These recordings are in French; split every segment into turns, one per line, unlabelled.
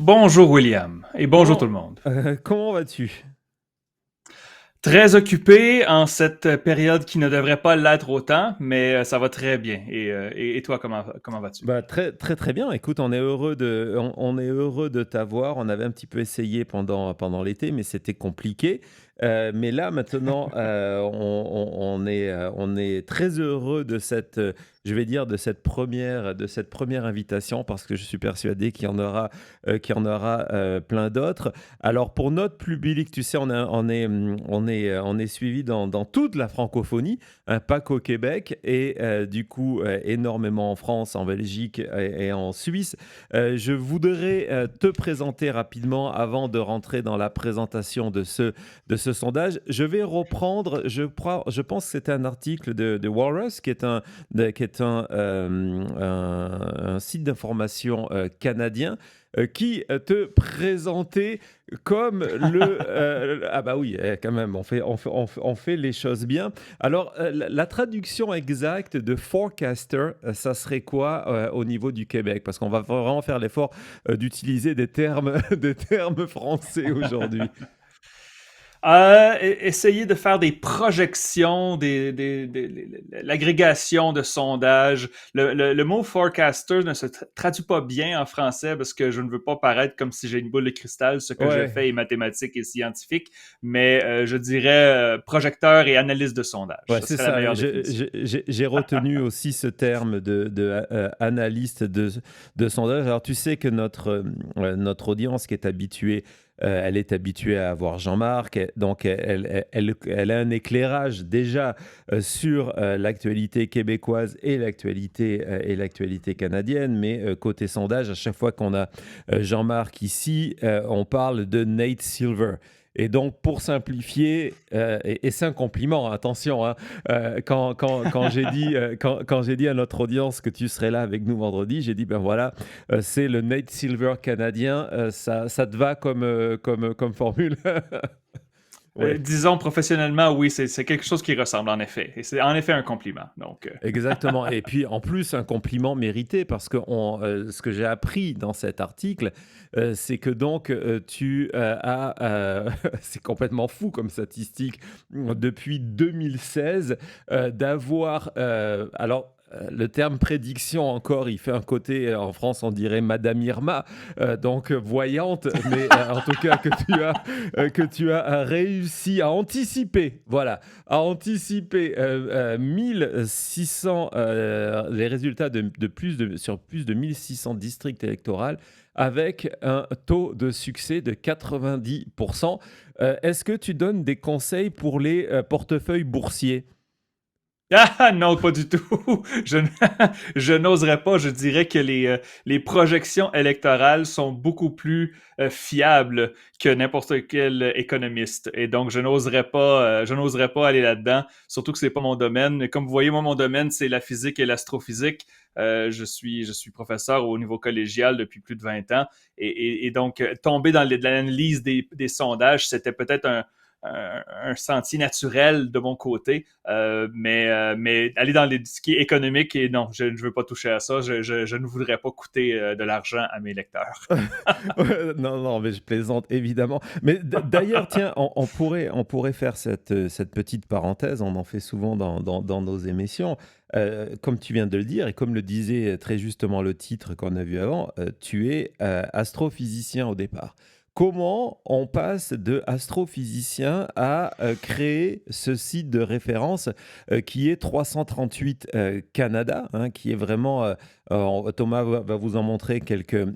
Bonjour William et bonjour tout le
Comment,
monde.
comment vas-tu?
Très occupé en cette période qui ne devrait pas l'être autant, mais ça va très bien. Et toi, comment vas-tu?
Bah, très, très, très bien. Écoute, on est heureux de t'avoir. On avait un petit peu essayé pendant l'été, mais c'était compliqué. Mais là, maintenant, on est très heureux de je vais dire, de cette première invitation, parce que je suis persuadé qu'il y en aura plein d'autres. Alors, pour notre public, tu sais, on est suivi dans toute la francophonie, hein, pas qu'au Québec, et du coup, énormément en France, en Belgique et en Suisse. Je voudrais te présenter rapidement avant de rentrer dans la présentation de ce sondage. Je vais reprendre, je pense que c'était un article de Walrus, qui est un site d'information canadien, qui te présentait comme ah bah oui, quand même, on fait les choses bien. Alors, la traduction exacte de forecaster, ça serait quoi au niveau du Québec? Parce qu'on va vraiment faire l'effort d'utiliser des termes, des termes français aujourd'hui.
Essayer de faire des projections, l'agrégation de sondages. Le mot forecaster ne se traduit pas bien en français parce que je ne veux pas paraître comme si j'ai une boule de cristal. Ce que je
Ouais,
fais est mathématique et scientifique, mais je dirais projecteur et analyste de sondage.
ouais,
Ce
c'est
serait la
ça.
meilleure définition.
J'ai retenu aussi ce terme de analyste de sondage. Alors, tu sais que notre audience qui est habituée, elle est habituée à voir Jean-Marc, donc elle a un éclairage déjà sur l'actualité québécoise et l'actualité canadienne. Mais côté sondage, à chaque fois qu'on a Jean-Marc ici, on parle de Nate Silver. Et donc, pour simplifier, et c'est un compliment, hein, attention, hein, quand j'ai dit à notre audience que tu serais là avec nous vendredi, j'ai dit, ben voilà, c'est le Nate Silver canadien, ça te va comme formule? Ouais.
Disons professionnellement, oui, c'est quelque chose qui ressemble en effet. Et c'est en effet un compliment. Donc,
Exactement. Et puis en plus, un compliment mérité parce que ce que j'ai appris dans cet article, c'est que donc c'est complètement fou comme statistique, depuis 2016, d'avoir, le terme prédiction encore, il fait un côté, en France on dirait Madame Irma, donc voyante, mais en tout cas que tu as réussi à anticiper, voilà, a anticipé 1600, les résultats sur plus de 1600 districts électoraux avec un taux de succès de 90%. Est-ce que tu donnes des conseils pour les portefeuilles boursiers?
ah non, pas du tout. Je, je n'oserais pas. Je dirais que les projections électorales sont beaucoup plus fiables que n'importe quel économiste. Et donc, je n'oserais pas aller là-dedans. Surtout que c'est pas mon domaine. Comme vous voyez, moi, mon domaine, c'est la physique et l'astrophysique. Je suis professeur au niveau collégial depuis plus de 20 ans. Et donc, tomber dans l'analyse des sondages, c'était peut-être un sentier naturel de mon côté. Mais aller dans ce qui est économique, et non, je ne veux pas toucher à ça. Je ne voudrais pas coûter de l'argent à mes lecteurs.
Ouais, non, non, mais je plaisante évidemment. Mais d'ailleurs, tiens, on pourrait faire cette petite parenthèse. On en fait souvent dans nos émissions. Comme tu viens de le dire, et comme le disait très justement le titre qu'on a vu avant, tu es astrophysicien au départ. Comment on passe de astrophysicien à créer ce site de référence qui est 338 Canada, hein, qui est vraiment Thomas va vous en montrer quelques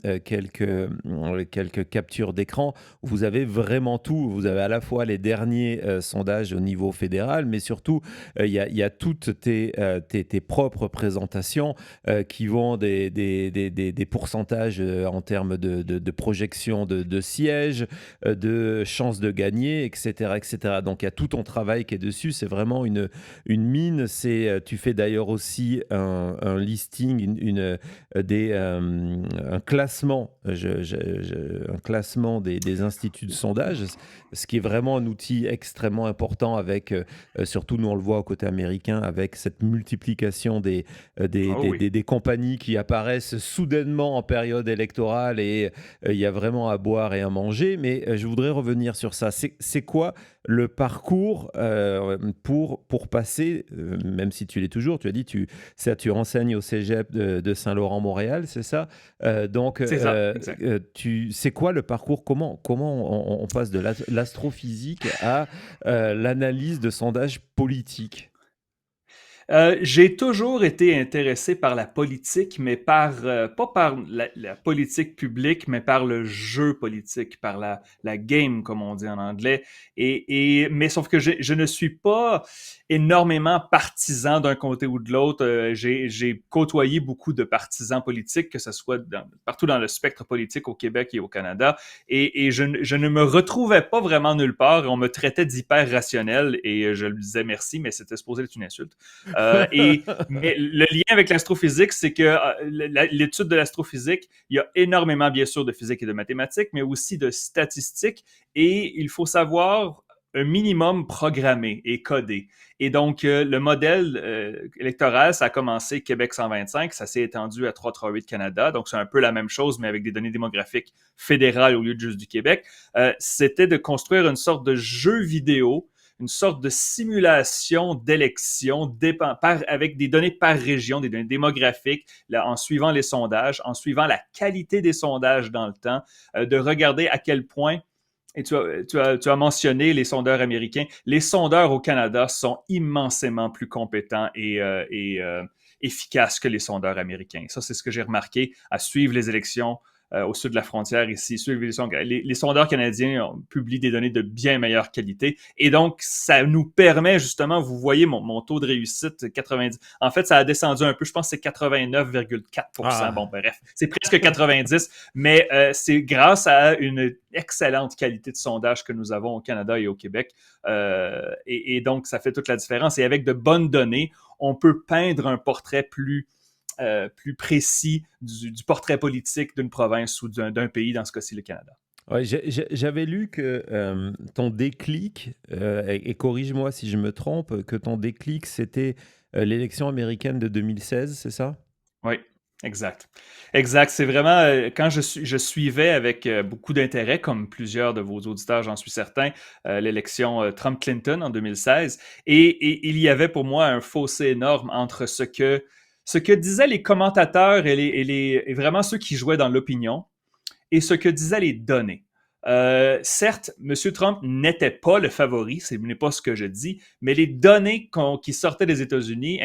captures d'écran. Vous avez vraiment tout. Vous avez à la fois les derniers sondages au niveau fédéral, mais surtout, il y a toutes tes propres présentations qui vont des pourcentages en termes de projection de sièges pièges, de chances de gagner, etc., etc. Donc il y a tout ton travail qui est dessus. C'est vraiment une mine. Tu fais d'ailleurs aussi un listing, un classement, un classement des instituts de sondage, ce qui est vraiment un outil extrêmement important avec, surtout nous on le voit au côté américain, avec cette multiplication
Oh oui.
des compagnies qui apparaissent soudainement en période électorale et il y a vraiment à boire et à manger. Mais je voudrais revenir sur ça. C'est quoi le parcours pour passer, même si tu l'es toujours, tu as dit, tu enseignes au Cégep de Saint-Laurent-Montréal, c'est ça? Donc,
C'est ça, exact.
c'est quoi le parcours? Comment on passe de l'astrophysique à l'analyse de sondages politiques?
J'ai toujours été intéressé par la politique, mais pas par la politique publique, mais par le jeu politique, par la game, comme on dit en anglais. Mais sauf que je ne suis pas énormément partisan d'un côté ou de l'autre. J'ai côtoyé beaucoup de partisans politiques, que ce soit partout dans le spectre politique au Québec et au Canada, et je ne me retrouvais pas vraiment nulle part. On me traitait d'hyper rationnel et je lui disais merci, mais c'était supposé être une insulte. Mais le lien avec l'astrophysique, c'est que l'étude de l'astrophysique, il y a énormément, bien sûr, de physique et de mathématiques, mais aussi de statistiques. Et il faut savoir un minimum programmé et codé. Et donc, le modèle électoral, ça a commencé Québec 125, ça s'est étendu à 338 Canada. Donc, c'est un peu la même chose, mais avec des données démographiques fédérales au lieu de juste du Québec. C'était de construire une sorte de jeu vidéo, une sorte de simulation d'élection avec des données par région, des données démographiques, là, en suivant les sondages, en suivant la qualité des sondages dans le temps, de regarder à quel point, et tu as mentionné les sondeurs américains, les sondeurs au Canada sont immensément plus compétents et efficaces que les sondeurs américains. Ça, c'est ce que j'ai remarqué à suivre les élections au sud de la frontière ici. Les sondeurs canadiens publient des données de bien meilleure qualité. Et donc, ça nous permet justement, vous voyez mon taux de réussite, 90. En fait, ça a descendu un peu, je pense que c'est 89,4%. Bon,
Ah,
bref, c'est presque 90, mais c'est grâce à une excellente qualité de sondage que nous avons au Canada et au Québec. Et donc, ça fait toute la différence. Et avec de bonnes données, on peut peindre un portrait plus précis du portrait politique d'une province ou d'un pays, dans ce cas-ci le Canada.
ouais, j'avais lu que ton déclic, et corrige-moi si je me trompe, que ton déclic, c'était l'élection américaine de 2016, c'est ça?
Oui, exact. Exact. C'est vraiment quand je suivais avec beaucoup d'intérêt, comme plusieurs de vos auditeurs, j'en suis certain, l'élection Trump-Clinton en 2016. Et il y avait pour moi un fossé énorme entre ce que disaient les commentateurs et vraiment ceux qui jouaient dans l'opinion et ce que disaient les données. Certes, M. Trump n'était pas le favori, ce n'est pas ce que je dis, mais les données qui sortaient des États-Unis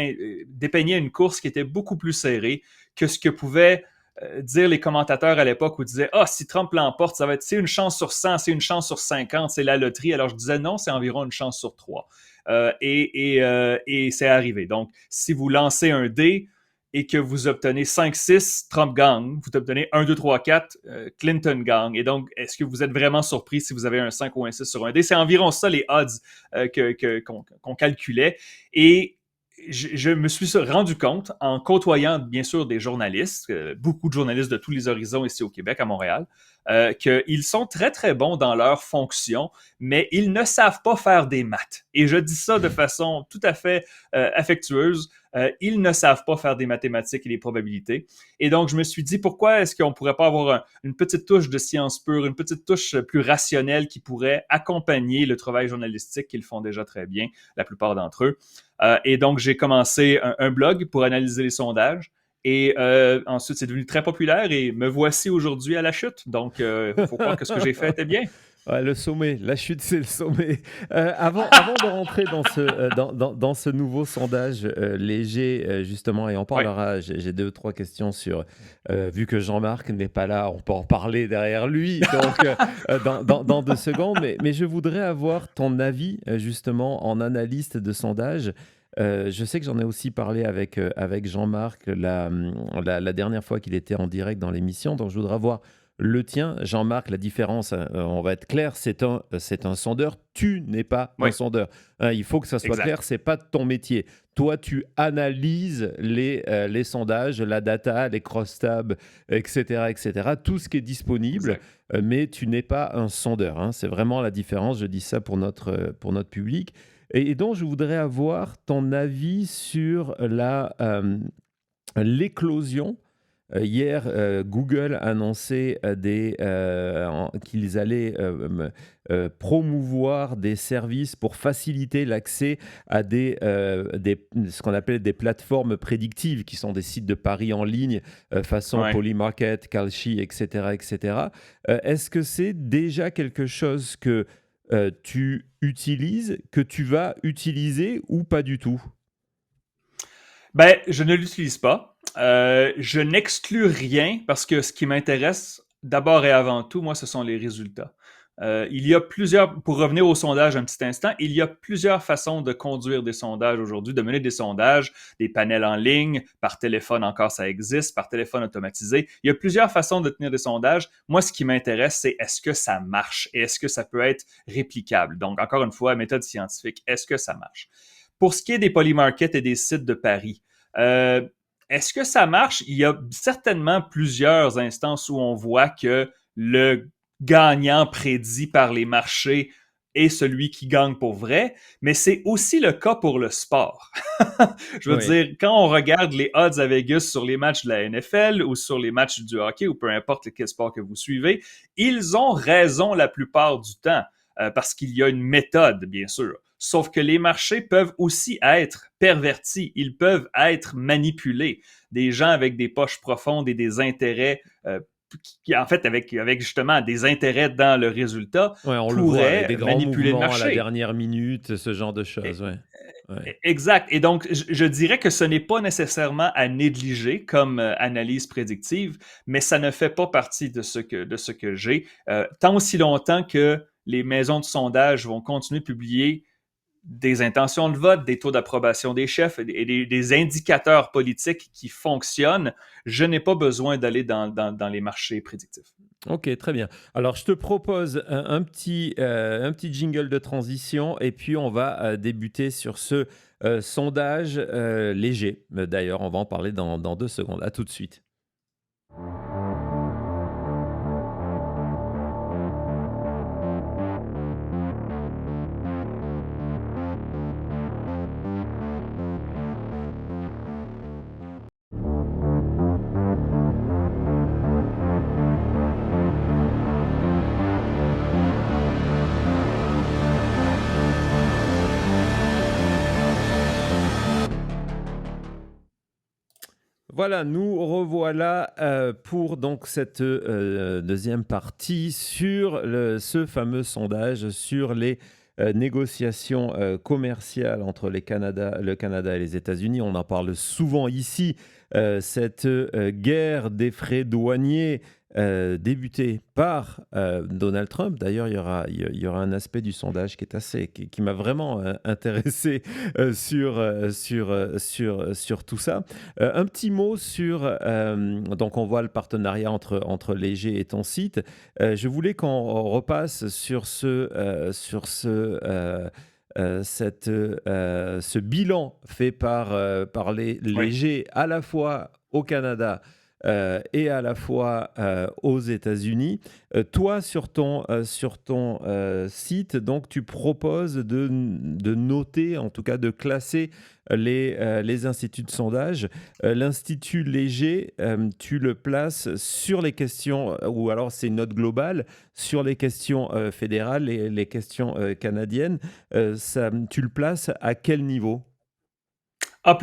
dépeignaient une course qui était beaucoup plus serrée que ce que pouvaient dire les commentateurs à l'époque où ils disaient « Ah, si Trump l'emporte, c'est une chance sur 100, c'est une chance sur 50, c'est la loterie. » Alors je disais « Non, c'est environ une chance sur 3. » Et c'est arrivé. Donc, si vous lancez un dé, et que vous obtenez 5-6, Trump gagne. Vous obtenez 1, 2, 3, 4, Clinton gagne. Et donc, est-ce que vous êtes vraiment surpris si vous avez un 5 ou un 6 sur un dé? C'est environ ça les odds qu'on calculait. Et je me suis rendu compte, en côtoyant bien sûr des journalistes, beaucoup de journalistes de tous les horizons ici au Québec, à Montréal, qu'ils sont très très bons dans leur fonction, mais ils ne savent pas faire des maths. Et je dis ça de façon tout à fait affectueuse. Ils ne savent pas faire des mathématiques et des probabilités. Et donc, je me suis dit, pourquoi est-ce qu'on ne pourrait pas avoir une petite touche de science pure, une petite touche plus rationnelle qui pourrait accompagner le travail journalistique qu'ils font déjà très bien, la plupart d'entre eux. Et donc, j'ai commencé un blog pour analyser les sondages. Et ensuite, c'est devenu très populaire et me voici aujourd'hui à la chute. Donc, il faut croire que ce que j'ai fait était bien.
Ouais, le sommet, la chute, c'est le sommet. Avant de rentrer dans ce nouveau sondage léger, justement, et on
Oui.
parlera, j'ai deux ou trois questions sur, vu que Jean-Marc n'est pas là, on peut en parler derrière lui, donc dans 2 secondes, mais je voudrais avoir ton avis, justement, en analyste de sondage. Je sais que j'en ai aussi parlé avec Jean-Marc la dernière fois qu'il était en direct dans l'émission, donc je voudrais avoir Le tien, Jean-Marc, la différence, on va être clair, c'est un sondeur. Tu n'es pas un
Oui,
sondeur. Hein, il faut que ça soit clair,
exact.
c'est pas ton métier. Toi, tu analyses les sondages, la data, les crosstabs, etc., etc., tout ce qui est disponible,
Exact.
mais tu n'es pas un sondeur. Hein. C'est vraiment la différence. Je dis ça pour notre public. Et donc, je voudrais avoir ton avis sur l'éclosion. Hier, Google annonçait qu'ils allaient promouvoir des services pour faciliter l'accès à ce qu'on appelle des plateformes prédictives, qui sont des sites de paris en ligne, façon
Ouais.
Polymarket, Kalshi, etc., etc. Est-ce que c'est déjà quelque chose que tu utilises, que tu vas utiliser ou pas du tout?
Ben, je ne l'utilise pas. Je n'exclus rien parce que ce qui m'intéresse d'abord et avant tout, moi, ce sont les résultats. Il y a plusieurs, pour revenir au sondage un petit instant, il y a plusieurs façons de conduire des sondages aujourd'hui, de mener des sondages, des panels en ligne, par téléphone encore ça existe, par téléphone automatisé. Il y a plusieurs façons de tenir des sondages. Moi, ce qui m'intéresse, c'est est-ce que ça marche et est-ce que ça peut être réplicable. Donc, encore une fois, méthode scientifique, est-ce que ça marche? Pour ce qui est des polymarkets et des sites de paris, euh, est-ce que ça marche? Il y a certainement plusieurs instances où on voit que le gagnant prédit par les marchés est celui qui gagne pour vrai, mais c'est aussi le cas pour le sport. Je veux
Oui.
dire, quand on regarde les odds à Vegas sur les matchs de la NFL ou sur les matchs du hockey ou peu importe quel sport que vous suivez, ils ont raison la plupart du temps parce qu'il y a une méthode, bien sûr. Sauf que les marchés peuvent aussi être pervertis, ils peuvent être manipulés. Des gens avec des poches profondes et des intérêts, en fait, avec justement des intérêts dans le résultat,
Ouais, on le voit avec
pourraient
des grands
manipuler le
mouvements à la
marché.
dernière minute, ce genre de choses, ouais. Ouais.
Exact. Et donc, je dirais que ce n'est pas nécessairement à négliger comme analyse prédictive, mais ça ne fait pas partie de ce que j'ai. Tant aussi longtemps que les maisons de sondage vont continuer de publier des intentions de vote, des taux d'approbation des chefs et des indicateurs politiques qui fonctionnent, je n'ai pas besoin d'aller dans les marchés prédictifs.
OK, très bien. Alors je te propose un petit jingle de transition et puis on va, débuter sur ce, sondage, léger. D'ailleurs, on va en parler dans 2 secondes. À tout de suite. Voilà, nous revoilà pour donc cette deuxième partie sur ce fameux sondage sur les négociations commerciales entre le Canada et les États-Unis. On en parle souvent ici, cette guerre des frais douaniers débutée par Donald Trump. D'ailleurs, il y aura un aspect du sondage qui m'a vraiment intéressé sur tout ça. Un petit mot sur, donc on voit le partenariat entre Léger et ton site. Je voulais qu'on repasse ce bilan fait par
Oui.
Léger à la fois au Canada et à la fois aux États-Unis. Toi, sur ton site, donc tu proposes de noter, en tout cas de classer les instituts de sondage. L'Institut Léger, tu le places sur les questions, ou alors c'est une note globale, sur les questions fédérales, les questions canadiennes. Tu le places à quel niveau?
A+,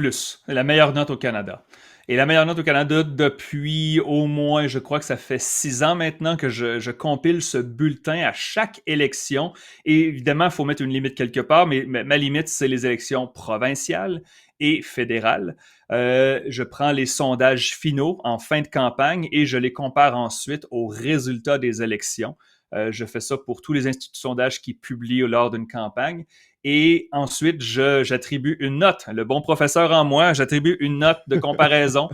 la meilleure note au Canada. Et la meilleure note au Canada depuis au moins, je crois que ça fait 6 ans maintenant que je compile ce bulletin à chaque élection. Et évidemment, il faut mettre une limite quelque part, mais ma limite, c'est les élections provinciales et fédérales. Je prends les sondages finaux en fin de campagne et je les compare ensuite aux résultats des élections. Je fais ça pour tous les instituts de sondage qui publient lors d'une campagne. et ensuite j'attribue une note. Le bon professeur en moi, j'attribue une note de comparaison.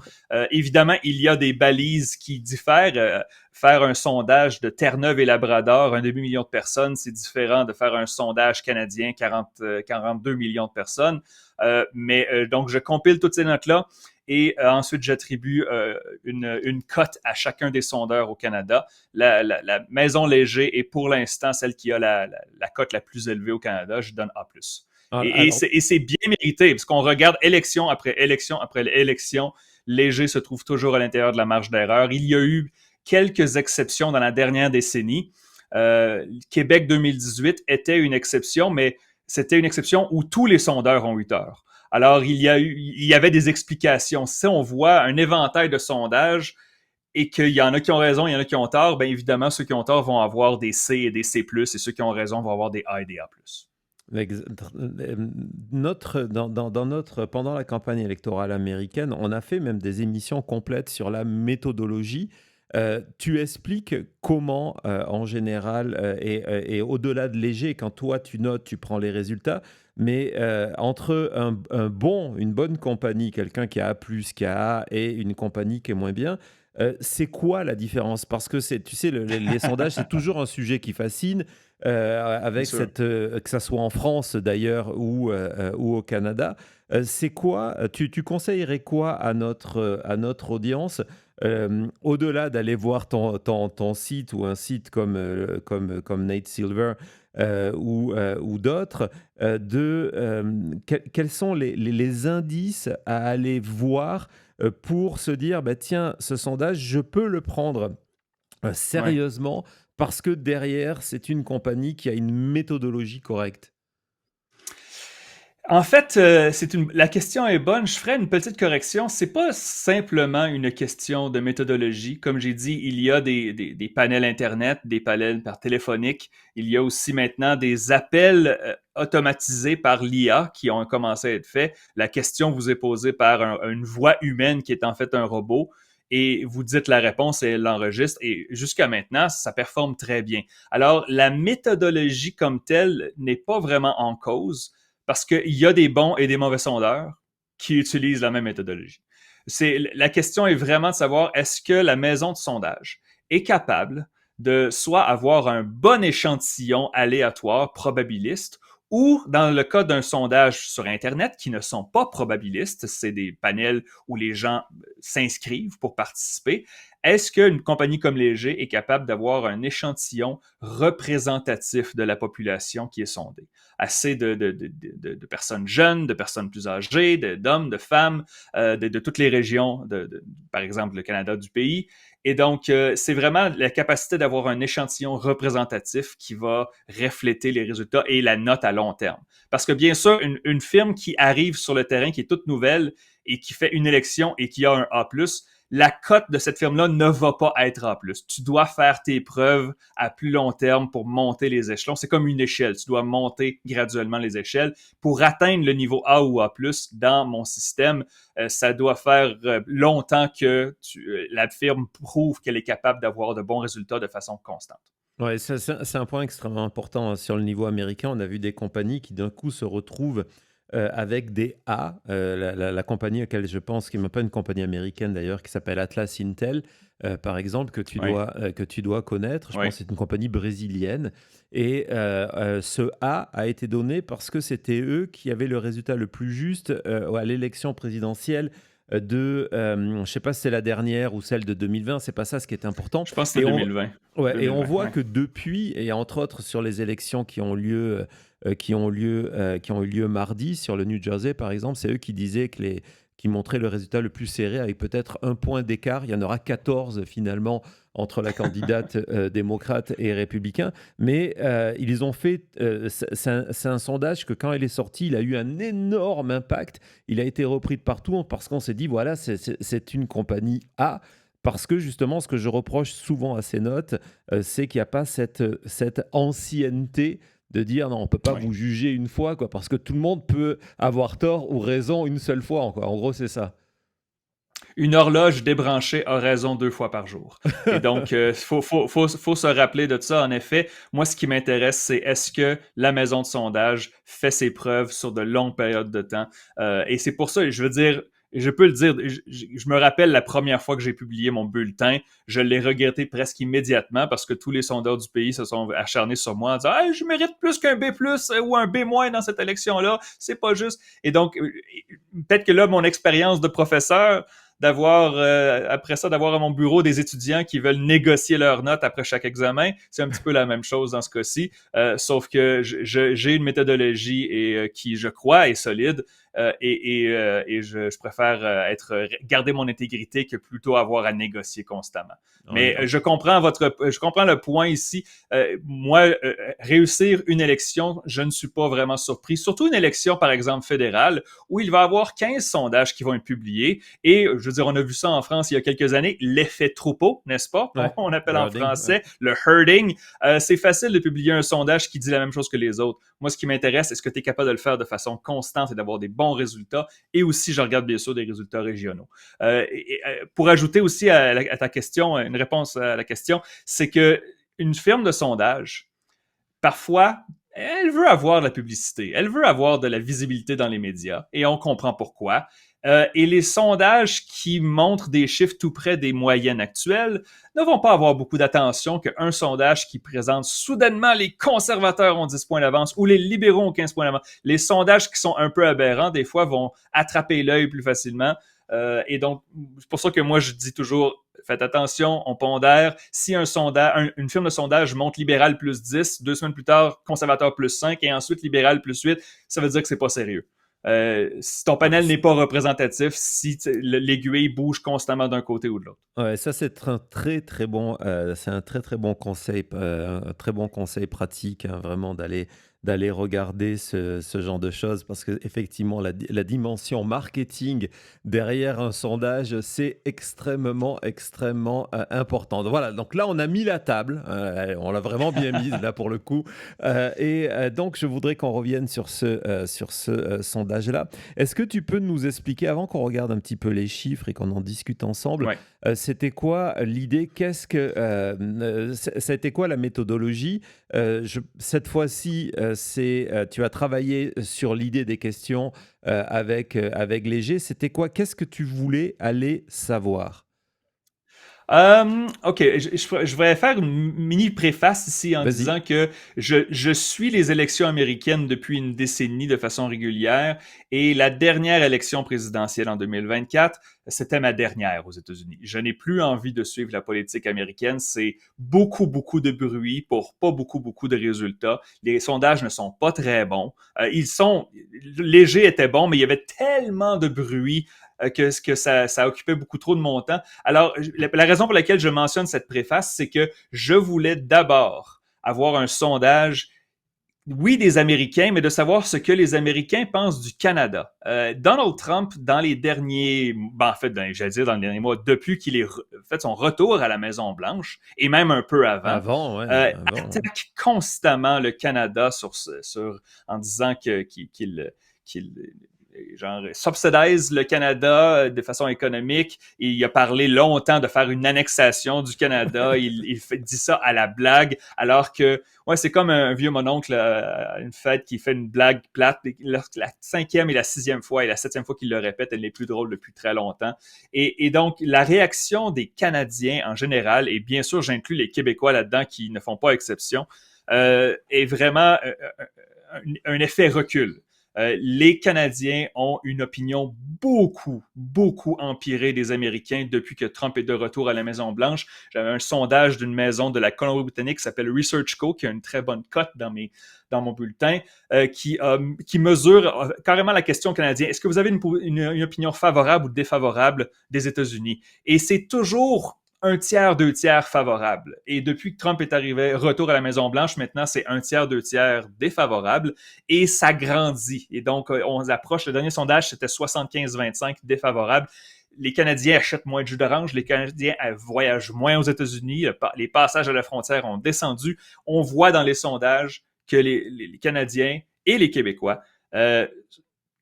Évidemment, il y a des balises qui diffèrent. Faire un sondage de Terre-Neuve et Labrador, 1,5 million de personnes, c'est différent de faire un sondage canadien, 42 millions de personnes. Donc, je compile toutes ces notes-là et ensuite, j'attribue une cote à chacun des sondeurs au Canada. La Maison Léger est pour l'instant celle qui a la cote la plus élevée au Canada. Je donne A+.
Alors,
Et c'est bien mérité, parce qu'on regarde élection après élection après élection, Léger se trouve toujours à l'intérieur de la marge d'erreur. Il y a eu quelques exceptions dans la dernière décennie. Québec 2018 était une exception, mais c'était une exception où tous les sondeurs ont eu tort. Alors, il y avait des explications. Si on voit un éventail de sondages et qu'il y en a qui ont raison, il y en a qui ont tort, bien évidemment, ceux qui ont tort vont avoir des C et des C+, et ceux qui ont raison vont avoir des A et des A+.
pendant la campagne électorale américaine, on a fait même des émissions complètes sur la méthodologie. Tu expliques comment, en général, et au-delà de léger, quand toi tu notes, tu prends les résultats, mais entre une bonne compagnie, quelqu'un qui a A+, qui a A, et une compagnie qui est moins bien, c'est quoi la différence? Parce que tu sais, les sondages, c'est toujours un sujet qui fascine,
Bien
avec
sûr.
que ça soit en France d'ailleurs ou au Canada. C'est quoi, tu conseillerais quoi à notre audience, au-delà d'aller voir ton site ou un site comme Nate Silver ou d'autres, quels sont les indices à aller voir pour se dire, bah, tiens, ce sondage, je peux le prendre
Ouais.
sérieusement parce que derrière, c'est une compagnie qui a une méthodologie correcte.
En fait, la question est bonne. Je ferai une petite correction. C'est pas simplement une question de méthodologie. Comme j'ai dit, il y a des panels Internet, des panels par téléphonique. Il y a aussi maintenant des appels automatisés par l'IA qui ont commencé à être faits. La question vous est posée par une voix humaine qui est en fait un robot. Et vous dites la réponse et elle l'enregistre. Et jusqu'à maintenant, ça performe très bien. Alors, la méthodologie comme telle n'est pas vraiment en cause parce qu'il y a des bons et des mauvais sondeurs qui utilisent la même méthodologie. La question est vraiment de savoir est-ce que la maison de sondage est capable de soit avoir un bon échantillon aléatoire, probabiliste, ou dans le cas d'un sondage sur Internet qui ne sont pas probabilistes, c'est des panels où les gens s'inscrivent pour participer, est-ce qu'une compagnie comme Léger est capable d'avoir un échantillon représentatif de la population qui est sondée? Assez de personnes jeunes, de personnes plus âgées, d'hommes, de femmes, de toutes les régions, par exemple le Canada du pays. Et donc, c'est vraiment la capacité d'avoir un échantillon représentatif qui va refléter les résultats et la note à long terme. Parce que bien sûr, une firme qui arrive sur le terrain, qui est toute nouvelle et qui fait une élection et qui a un A+, la cote de cette firme-là ne va pas être A+. Tu dois faire tes preuves à plus long terme pour monter les échelons. C'est comme une échelle. Tu dois monter graduellement les échelles. Pour atteindre le niveau A ou A+, dans mon système, ça doit faire longtemps que la firme prouve qu'elle est capable d'avoir de bons résultats de façon constante.
Ouais, c'est un point extrêmement important, hein. Sur le niveau américain, on a vu des compagnies qui d'un coup se retrouvent avec des A. La compagnie à laquelle je pense, qui n'est même pas une compagnie américaine d'ailleurs, qui s'appelle Atlas Intel, par exemple,
Oui,
que tu dois connaître. Je
oui,
pense que c'est une compagnie brésilienne. Et ce A a été donné parce que c'était eux qui avaient le résultat le plus juste à l'élection présidentielle je ne sais pas si c'est la dernière ou celle de 2020, c'est pas ça ce qui est important.
je pense que
Et
c'était
on,
2020.
Ouais, et on
2020,
voit
oui.
que depuis, et entre autres sur les élections qui ont eu lieu mardi sur le New Jersey, par exemple, c'est eux qui disaient qui montraient le résultat le plus serré avec peut-être un point d'écart. Il y en aura 14 finalement entre la candidate démocrate et républicain. Mais ils ont fait, c'est un sondage que quand il est sorti, il a eu un énorme impact. Il a été repris de partout parce qu'on s'est dit, voilà, c'est une compagnie A. Parce que justement, ce que je reproche souvent à ces notes, c'est qu'il n'y a pas cette ancienneté de dire non, on ne peut pas
Oui.
vous juger une fois, quoi, parce que tout le monde peut avoir tort ou raison une seule fois. Quoi. En gros, c'est ça.
une horloge débranchée a raison 2 fois par jour. Et donc, faut se rappeler de ça. En effet, moi, ce qui m'intéresse, c'est est-ce que la maison de sondage fait ses preuves sur de longues périodes de temps. Et c'est pour ça, je veux dire, je peux le dire, je me rappelle la première fois que j'ai publié mon bulletin, je l'ai regretté presque immédiatement parce que tous les sondeurs du pays se sont acharnés sur moi en disant hey, je mérite plus qu'un B+, ou un B- dans cette élection-là, c'est pas juste. Et donc, peut-être que là, mon expérience de professeur, d'avoir, après ça, d'avoir à mon bureau des étudiants qui veulent négocier leurs notes après chaque examen, c'est un petit peu la même chose dans ce cas-ci, sauf que j'ai une méthodologie qui, je crois, est solide. Et je préfère garder mon intégrité que plutôt avoir à négocier constamment. Mais
Ouais.
je comprends le point ici. Moi, réussir une élection, je ne suis pas vraiment surpris. Surtout une élection, par exemple, fédérale, où il va y avoir 15 sondages qui vont être publiés. Et, je veux dire, on a vu ça en France il y a quelques années, l'effet troupeau, n'est-ce pas?
Ouais.
On appelle en
Herding, ouais.
français le herding. C'est facile de publier un sondage qui dit la même chose que les autres. Moi, ce qui m'intéresse, est-ce que tu es capable de le faire de façon constante et d'avoir des bons résultats? Et aussi, je regarde bien sûr des résultats régionaux. Pour ajouter aussi à ta question, une réponse à la question, c'est que une firme de sondage, parfois, elle veut avoir de la publicité, elle veut avoir de la visibilité dans les médias, et on comprend pourquoi. Et les sondages qui montrent des chiffres tout près des moyennes actuelles ne vont pas avoir beaucoup d'attention qu'un sondage qui présente soudainement les conservateurs ont 10 points d'avance ou les libéraux ont 15 points d'avance. Les sondages qui sont un peu aberrants, des fois, vont attraper l'œil plus facilement. Et donc, c'est pour ça que moi, je dis toujours, faites attention, on pondère. Si une firme de sondage monte libéral plus 10, 2 semaines plus tard, conservateur plus 5, et ensuite libéral plus 8, ça veut dire que c'est pas sérieux. Si ton panel n'est pas représentatif, si l'aiguille bouge constamment d'un côté ou de l'autre.
Ouais, ça c'est un très très bon, c'est un très très bon conseil, un très bon conseil pratique, hein, vraiment d'aller regarder ce genre de choses parce que effectivement la dimension marketing derrière un sondage, c'est extrêmement, extrêmement, important. Voilà, donc là on a mis la table, on l'a vraiment bien mise là pour le coup, donc je voudrais qu'on revienne sur ce, sondage-là. Est-ce que tu peux nous expliquer, avant qu'on regarde un petit peu les chiffres et qu'on en discute ensemble,
Ouais.
c'était quoi l'idée? Ça a été quoi la méthodologie? Cette fois-ci, tu as travaillé sur l'idée des questions avec Léger. C'était quoi? Qu'est-ce que tu voulais aller savoir?
OK, je vais faire une mini préface ici en
Vas-y.
disant que je suis les élections américaines depuis une décennie de façon régulière et la dernière élection présidentielle en 2024, c'était ma dernière aux États-Unis. Je n'ai plus envie de suivre la politique américaine. C'est beaucoup, beaucoup de bruit pour pas beaucoup, beaucoup de résultats. Les sondages ne sont pas très bons. Ils sont... Léger était bon, mais il y avait tellement de bruit que ça occupait beaucoup trop de mon temps. Alors, la raison pour laquelle je mentionne cette préface, c'est que je voulais d'abord avoir un sondage, oui, des Américains, mais de savoir ce que les Américains pensent du Canada. Donald Trump, dans les derniers, en fait, j'allais dire dans les derniers mois, depuis qu'il ait fait son retour à la Maison-Blanche, et même un peu avant,
Avant, ouais, avant, ouais.
attaque constamment le Canada en disant qu'il genre subsidise le Canada de façon économique. Et il a parlé longtemps de faire une annexation du Canada. Dit ça à la blague, alors que ouais, c'est comme un vieux mononcle à une fête qui fait une blague plate. La 5e et la 6e fois et la 7e fois qu'il le répète, elle n'est plus drôle depuis très longtemps. Et donc, la réaction des Canadiens en général, et bien sûr, j'inclus les Québécois là-dedans qui ne font pas exception, est vraiment un effet recul. Les Canadiens ont une opinion beaucoup, beaucoup empirée des Américains depuis que Trump est de retour à la Maison-Blanche. J'avais un sondage d'une maison de la Colombie-Britannique qui s'appelle ResearchCo, qui a une très bonne cote dans mon bulletin, qui mesure carrément la question canadienne. Est-ce que vous avez une opinion favorable ou défavorable des États-Unis? Et c'est toujours un tiers, 2 tiers favorable. Et depuis que Trump est arrivé, retour à la Maison-Blanche, maintenant, c'est 1 tiers, 2 tiers défavorable. Et ça grandit. Et donc, on approche, le dernier sondage, c'était 75-25 défavorable. Les Canadiens achètent moins de jus d'orange, les Canadiens voyagent moins aux États-Unis, les passages à la frontière ont descendu. On voit dans les sondages que les Canadiens et les Québécois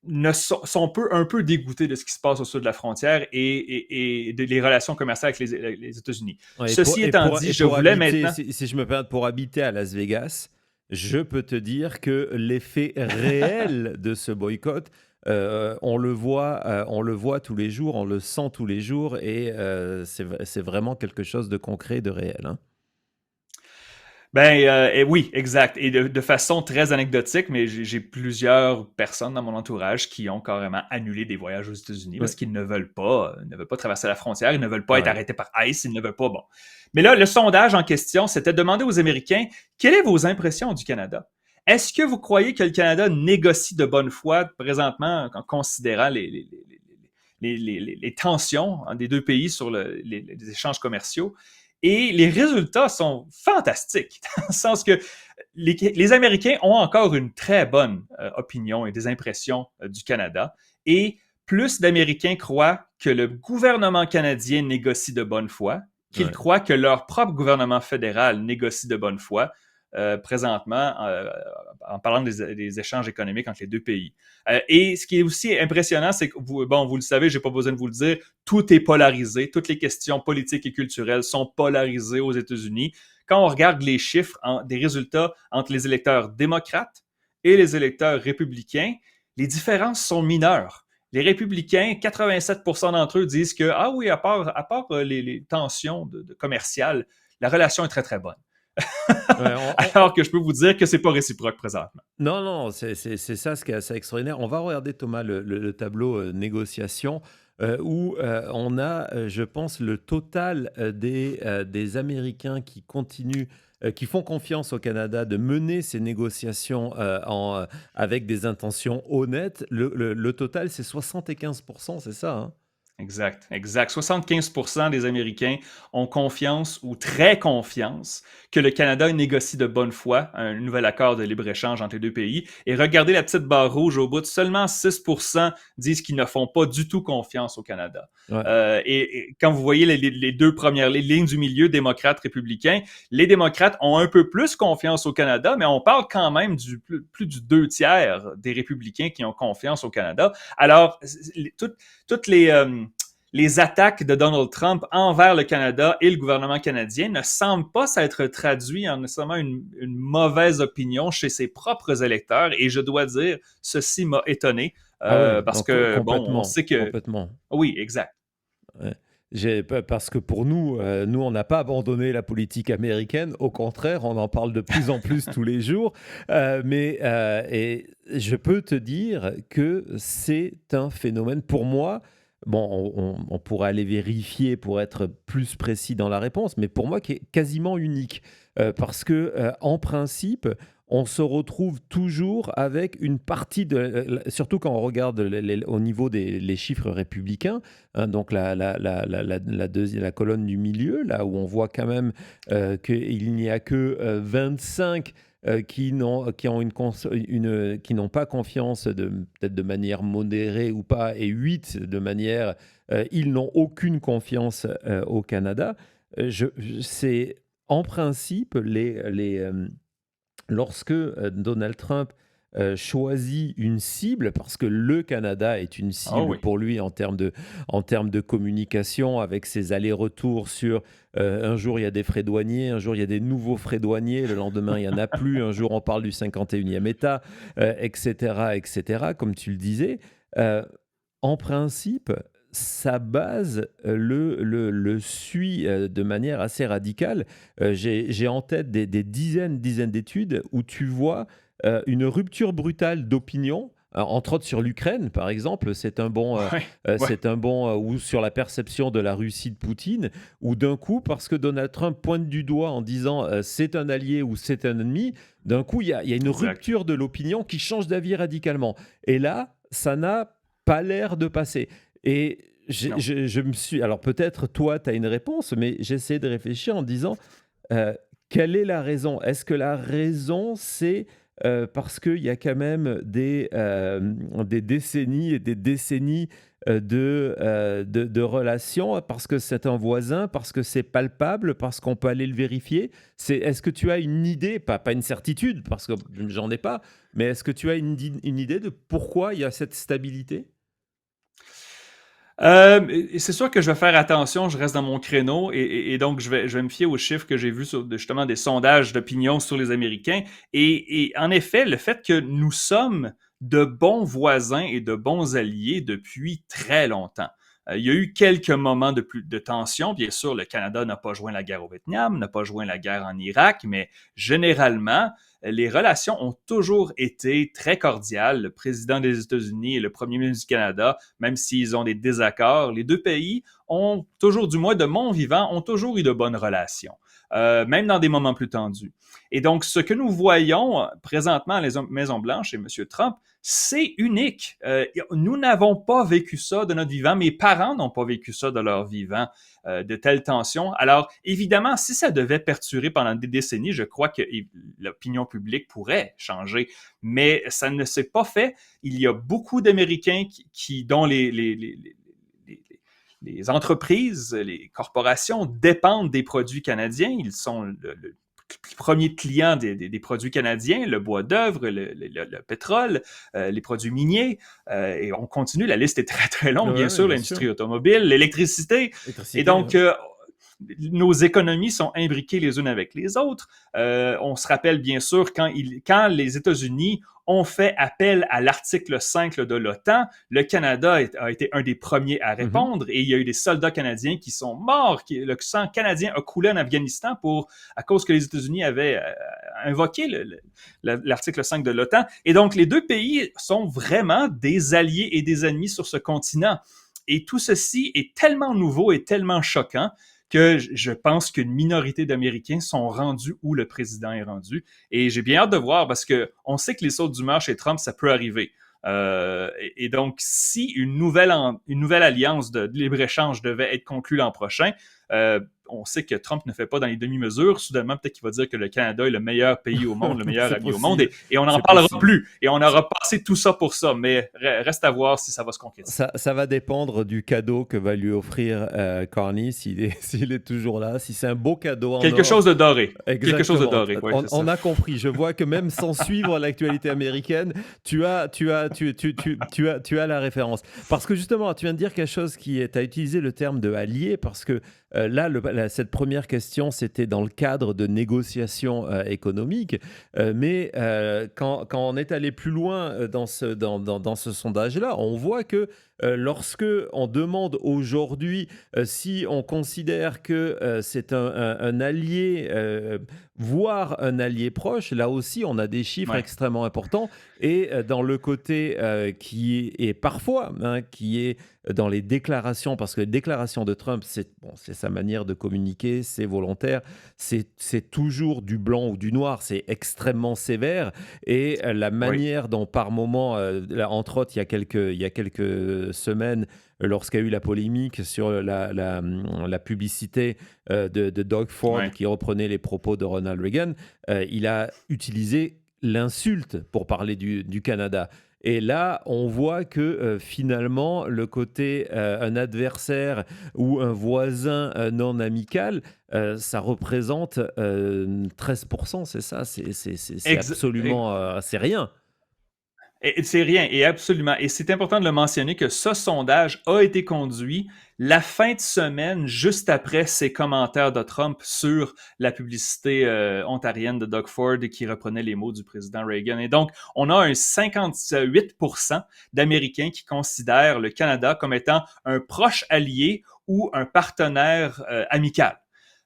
un peu dégoûtés de ce qui se passe au sud de la frontière et des relations commerciales avec les États-Unis.
Ouais,
Ceci étant dit,
et
je
pour
voulais
habiter,
maintenant...
si je me permets, pour habiter à Las Vegas, je peux te dire que l'effet réel de ce boycott, on le voit tous les jours, on le sent tous les jours, et c'est vraiment quelque chose de concret, de réel, hein.
Et oui, exact. Et de façon très anecdotique, mais j'ai plusieurs personnes dans mon entourage qui ont carrément annulé des voyages aux États-Unis parce
Ouais,
qu'ils ne veulent pas traverser la frontière, ils ne veulent pas être
pareil.
arrêtés par ICE, ils ne veulent pas. Bon. Mais là, le sondage en question, c'était de demander aux Américains quelles sont vos impressions du Canada. Est-ce que vous croyez que le Canada négocie de bonne foi présentement en considérant les tensions des deux pays sur les échanges commerciaux? Et les résultats sont fantastiques, dans le sens que les Américains ont encore une très bonne opinion et des impressions du Canada. Et plus d'Américains croient que le gouvernement canadien négocie de bonne foi qu'ils
Ouais.
croient que leur propre gouvernement fédéral négocie de bonne foi présentement en parlant des échanges économiques entre les deux pays. Et ce qui est aussi impressionnant, c'est que, vous le savez, j'ai pas besoin de vous le dire, tout est polarisé. Toutes les questions politiques et culturelles sont polarisées aux États-Unis. Quand on regarde les chiffres des résultats entre les électeurs démocrates et les électeurs républicains, les différences sont mineures. Les républicains, 87% d'entre eux disent que, ah oui, à part les tensions commerciales, la relation est très, très bonne.
Ouais,
Alors que je peux vous dire que c'est pas réciproque présentement.
non, non, c'est ça ce qui est assez extraordinaire. On va regarder, Thomas, le tableau négociation, où on a, je pense, le total des Américains qui continuent, qui font confiance au Canada de mener ces négociations avec des intentions honnêtes. Le total, c'est 75%, c'est ça, hein?
Exact, exact. 75% des Américains ont confiance ou très confiance que le Canada négocie de bonne foi un nouvel accord de libre-échange entre les deux pays. Et regardez la petite barre rouge au bout, seulement 6% disent qu'ils ne font pas du tout confiance au Canada.
Ouais.
Et quand vous voyez les deux premières lignes du milieu, démocrates, républicains, les démocrates ont un peu plus confiance au Canada, mais on parle quand même plus du 2 tiers des républicains qui ont confiance au Canada. Alors, toutes les attaques de Donald Trump envers le Canada et le gouvernement canadien ne semblent pas s'être traduites en nécessairement une mauvaise opinion chez ses propres électeurs. Et je dois dire, ceci m'a étonné
Ah ouais,
parce
non,
que, bon, on
complètement,
sait que...
complètement.
Oui, exact.
Ouais. Parce que pour nous, nous, on n'a pas abandonné la politique américaine. Au contraire, on en parle de plus en plus tous les jours. Et je peux te dire que c'est un phénomène. Pour moi, bon, on pourrait aller vérifier pour être plus précis dans la réponse, mais pour moi, qui est quasiment unique. Parce que, en principe, on se retrouve toujours avec une partie surtout quand on regarde au niveau des les chiffres républicains, hein, donc la colonne du milieu, là où on voit quand même qu'il n'y a que 25 qui n'ont pas confiance, peut-être de manière modérée ou pas, et 8 de manière, ils n'ont aucune confiance au Canada. C'est en principe lorsque Donald Trump choisit une cible, parce que le Canada est une
Ah
cible
oui,
pour lui en termes de communication, avec ses allers-retours sur un jour il y a des frais douaniers, un jour il y a des nouveaux frais douaniers, le lendemain il n'y en a plus, un jour on parle du 51e État, etc., etc., comme tu le disais. Euh, En principe, sa base le suit de manière assez radicale. J'ai en tête des dizaines d'études où tu vois une rupture brutale d'opinion, entre autres sur l'Ukraine, par exemple.
oui, oui,
C'est un bon ou sur la perception de la Russie de Poutine, où d'un coup, parce que Donald Trump pointe du doigt en disant c'est un allié ou c'est un ennemi, d'un coup, il y a une
exact.
rupture de l'opinion qui change d'avis radicalement. Et là, ça n'a pas l'air de passer. Et
Non.
je me suis... Alors peut-être toi, tu as une réponse, mais j'essaie de réfléchir en disant, euh, quelle est la raison? Est-ce que la raison, c'est parce qu'il y a quand même des décennies et des décennies de relations, parce que c'est un voisin, parce que c'est palpable, parce qu'on peut aller le vérifier. Est-ce que tu as une idée, pas une certitude, parce que j'en ai pas, mais est-ce que tu as une idée de pourquoi il y a cette stabilité?
Et c'est sûr que je vais faire attention, je reste dans mon créneau et donc je vais me fier aux chiffres que j'ai vus sur justement des sondages d'opinion sur les Américains. Et en effet, le fait que nous sommes de bons voisins et de bons alliés depuis très longtemps. Il y a eu quelques moments de tension. Bien sûr, le Canada n'a pas joint la guerre au Vietnam, n'a pas joint la guerre en Irak, mais généralement, les relations ont toujours été très cordiales. Le président des États-Unis et le premier ministre du Canada, même s'ils ont des désaccords, les deux pays ont toujours, du moins de mon vivant, ont toujours eu de bonnes relations, même dans des moments plus tendus. Et donc, ce que nous voyons présentement à la Maison-Blanche et M. Trump, c'est unique. Nous n'avons pas vécu ça de notre vivant. Mes parents n'ont pas vécu ça de leur vivant, de telles tensions. Alors, évidemment, si ça devait perdurer pendant des décennies, je crois que l'opinion publique pourrait changer. Mais ça ne s'est pas fait. Il y a beaucoup d'Américains dont les entreprises, les corporations dépendent des produits canadiens. Ils sont le premier client des produits canadiens, le bois d'œuvre, le pétrole, les produits miniers. Et on continue, la liste est très, très longue, bien
Ouais,
sûr,
bien sûr.
l'industrie automobile, l'électricité. Et
Électricité,
donc,
ouais.
nos économies sont imbriquées les unes avec les autres. On se rappelle bien sûr quand les États-Unis ont fait appel à l'article 5 de l'OTAN, le Canada a été un des premiers à
Mhm.
répondre et il y a eu des soldats canadiens qui sont morts. Le sang canadien a coulé en Afghanistan à cause que les États-Unis avaient invoqué l'article 5 de l'OTAN. Et donc, les deux pays sont vraiment des alliés et des ennemis sur ce continent. Et tout ceci est tellement nouveau et tellement choquant que je pense qu'une minorité d'Américains sont rendus où le président est rendu. Et j'ai bien hâte de voir parce qu'on sait que les sautes d'humeur chez Trump, ça peut arriver. Et donc, si une nouvelle alliance de libre-échange devait être conclue l'an prochain, on sait que Trump ne fait pas dans les demi-mesures. Soudainement, peut-être qu'il va dire que le Canada est le meilleur pays au monde, le meilleur
C'est
ami au monde,
possible,
et on n'en
c'est
parlera
possible.
plus. Et on aura passé tout ça pour ça. Mais reste à voir si ça va se concrétiser.
Ça va dépendre du cadeau que va lui offrir Carney, s'il est toujours là. Si c'est un beau cadeau en
Quelque
or,
chose de doré. Quelque chose de
exactement.
doré, oui, c'est
On
ça.
a compris. Je vois que même sans suivre l'actualité américaine, tu as la référence. Parce que justement, tu viens de dire quelque chose tu as utilisé le terme de allié, parce que là, cette première question, c'était dans le cadre de négociations économiques. Mais quand on est allé plus loin dans ce sondage-là, on voit que lorsque on demande aujourd'hui si on considère que c'est un allié, voire un allié proche, là aussi on a des chiffres
Ouais.
extrêmement importants. Et dans le côté qui est parfois, hein, qui est dans les déclarations, parce que les déclarations de Trump, c'est sa manière de communiquer, c'est volontaire, c'est toujours du blanc ou du noir, c'est extrêmement sévère. Et la
Oui.
manière dont par moment, là, entre autres, il y a quelques semaines, lorsqu'il y a eu la polémique sur la publicité de Doug Ford
Ouais.
qui reprenait les propos de Ronald Reagan, il a utilisé l'insulte pour parler du Canada. Et là, on voit que finalement, le côté un adversaire ou un voisin non amical, ça représente 13%, c'est ça, c'est
Ex-
absolument, c'est rien.
Et c'est rien, et absolument. Et c'est important de le mentionner que ce sondage a été conduit la fin de semaine, juste après ces commentaires de Trump sur la publicité ontarienne de Doug Ford qui reprenait les mots du président Reagan. Et donc, on a un 58% d'Américains qui considèrent le Canada comme étant un proche allié ou un partenaire amical.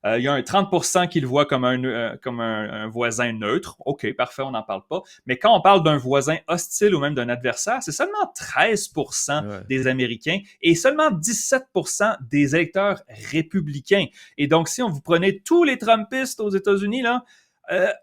Il y a un 30% qui le voit comme un voisin neutre. OK, parfait, on n'en parle pas. Mais quand on parle d'un voisin hostile ou même d'un adversaire, c'est seulement 13%
Ouais.
des Américains et seulement 17% des électeurs républicains. Et donc, si on vous prenez tous les Trumpistes aux États-Unis, là,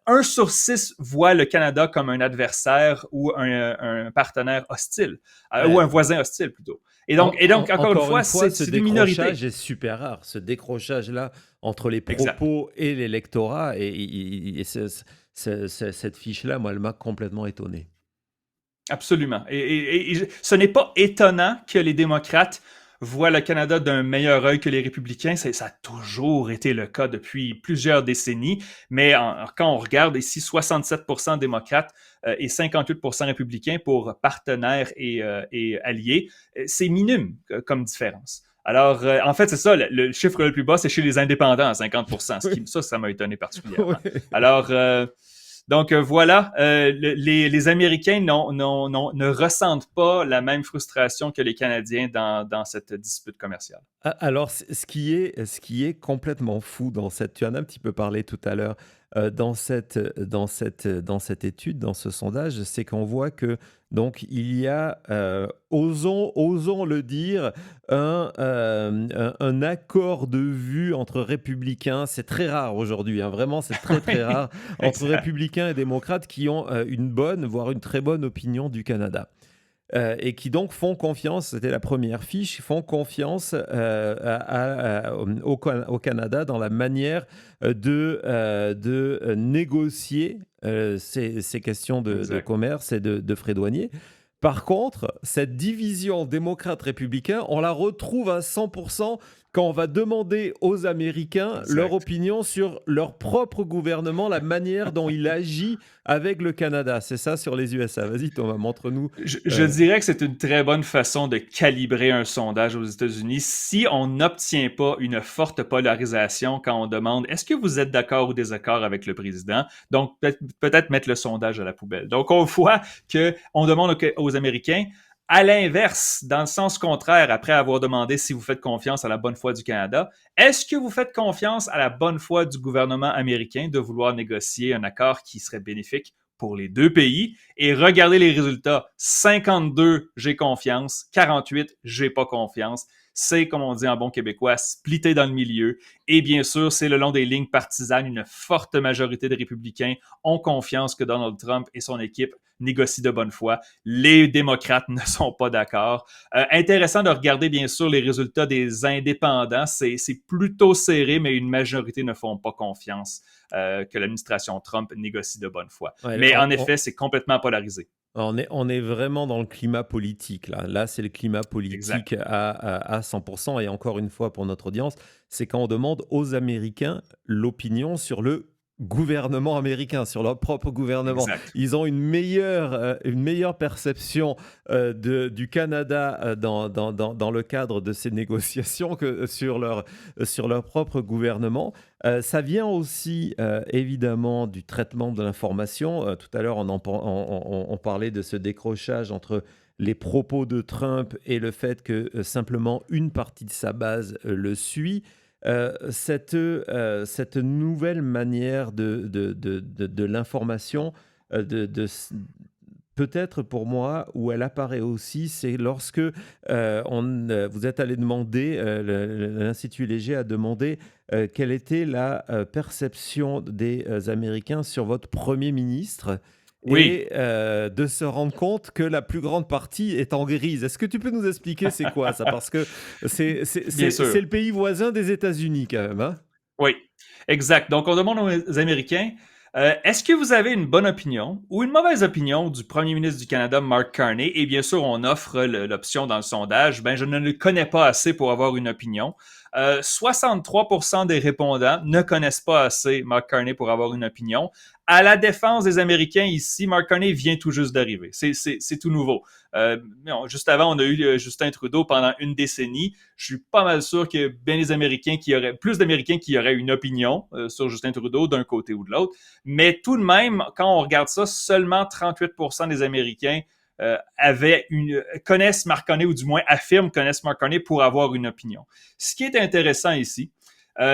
1 sur 6 voit le Canada comme un adversaire ou un partenaire hostile, ou un
Ouais.
voisin hostile plutôt. Et donc, encore une
Encore une
fois,
fois, ce
c'est une minorité.
décrochage est super rare. Ce décrochage-là entre les
Exact.
propos et l'électorat, cette fiche-là, moi, elle m'a complètement étonné.
Absolument. Et ce n'est pas étonnant que les démocrates voient le Canada d'un meilleur œil que les républicains. Ça a toujours été le cas depuis plusieurs décennies. Mais quand on regarde ici, 67% démocrates et 58% républicains pour partenaires et alliés, c'est minime comme différence. Alors, en fait, c'est ça, le chiffre le plus bas, c'est chez les indépendants, à 50%. Ça m'a étonné particulièrement.
Oui.
Alors, donc voilà, les Américains ne ressentent pas la même frustration que les Canadiens dans cette dispute commerciale.
Alors, ce qui est complètement fou dans cette, tu en as un petit peu parlé tout à l'heure, dans cette étude, dans ce sondage, c'est qu'on voit que donc il y a, osons le dire, un accord de vue entre républicains. C'est très rare aujourd'hui, hein, vraiment, c'est très très
Oui,
rare, entre
exact.
républicains et démocrates qui ont une bonne, voire une très bonne opinion du Canada. Et qui donc font confiance, c'était la première fiche, font confiance au Canada dans la manière de négocier ces questions de
Exact.
commerce et de frais douaniers. Par contre, cette division démocrate-républicain, on la retrouve à 100% quand on va demander aux Américains leur
Exact.
opinion sur leur propre gouvernement, la manière dont il agit avec le Canada. C'est ça sur les USA. Vas-y Thomas, montre-nous.
Je
euh,
dirais que c'est une très bonne façon de calibrer un sondage aux États-Unis si on n'obtient pas une forte polarisation quand on demande est-ce que vous êtes d'accord ou désaccord avec le président. Donc, peut-être mettre le sondage à la poubelle. Donc, on voit qu'on demande aux Américains, à l'inverse, dans le sens contraire, après avoir demandé si vous faites confiance à la bonne foi du Canada, est-ce que vous faites confiance à la bonne foi du gouvernement américain de vouloir négocier un accord qui serait bénéfique pour les deux pays? Et regardez les résultats. 52, j'ai confiance. 48, j'ai pas confiance. C'est, comme on dit en bon québécois, splitté dans le milieu. Et bien sûr, c'est le long des lignes partisanes. Une forte majorité de républicains ont confiance que Donald Trump et son équipe négocient de bonne foi. Les démocrates ne sont pas d'accord. Intéressant de regarder, bien sûr, les résultats des indépendants. C'est plutôt serré, mais une majorité ne font pas confiance que l'administration Trump négocie de bonne foi.
ouais,
Mais en effet, c'est complètement polarisé.
on est vraiment dans le climat politique, là. Là, c'est le climat
Exact.
politique à 100%. Et encore une fois, pour notre audience, c'est quand on demande aux Américains l'opinion sur le gouvernement américain, sur leur propre gouvernement.
Exact.
Ils ont une meilleure perception du Canada dans le cadre de ces négociations que sur leur propre gouvernement. Ça vient aussi évidemment du traitement de l'information. Tout à l'heure, on parlait de ce décrochage entre les propos de Trump et le fait que simplement une partie de sa base le suit. Cette nouvelle manière de l'information, de, peut-être pour moi, où elle apparaît aussi, c'est lorsque vous êtes allé demander, l'Institut Léger a demandé quelle était la perception des Américains sur votre Premier ministre
Oui,
et de se rendre compte que la plus grande partie est en grise. Est-ce que tu peux nous expliquer c'est quoi ça? Parce que
bien
c'est
sûr.
le pays voisin des États-Unis quand même, hein?
Oui, exact. Donc, on demande aux Américains, est-ce que vous avez une bonne opinion ou une mauvaise opinion du premier ministre du Canada, Mark Carney? Et bien sûr, on offre l'option dans le sondage, ben, je ne le connais pas assez pour avoir une opinion. 63% des répondants ne connaissent pas assez Mark Carney pour avoir une opinion. À la défense des Américains, ici, Mark Carney vient tout juste d'arriver. C'est tout nouveau. Juste avant, on a eu Justin Trudeau pendant une décennie. Je suis pas mal sûr qu'il y a bien des Américains qui auraient, plus d'Américains qui auraient une opinion sur Justin Trudeau d'un côté ou de l'autre. Mais tout de même, quand on regarde ça, seulement 38% des Américains connaissent Mark Carney, ou du moins affirment connaissent Mark Carney pour avoir une opinion. Ce qui est intéressant ici,